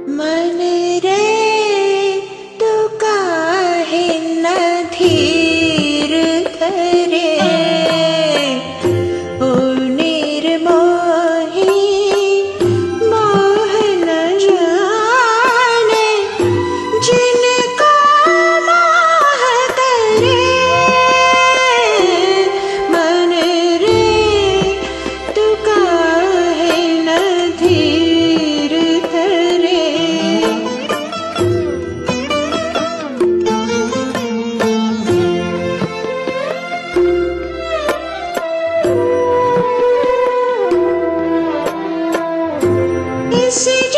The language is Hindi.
मन रे तू काहे न धीर धरे, ओ निर्मोही मोह न जाने, जिनका मोह करे। मन रे तू काहे न धीर धरे। इसी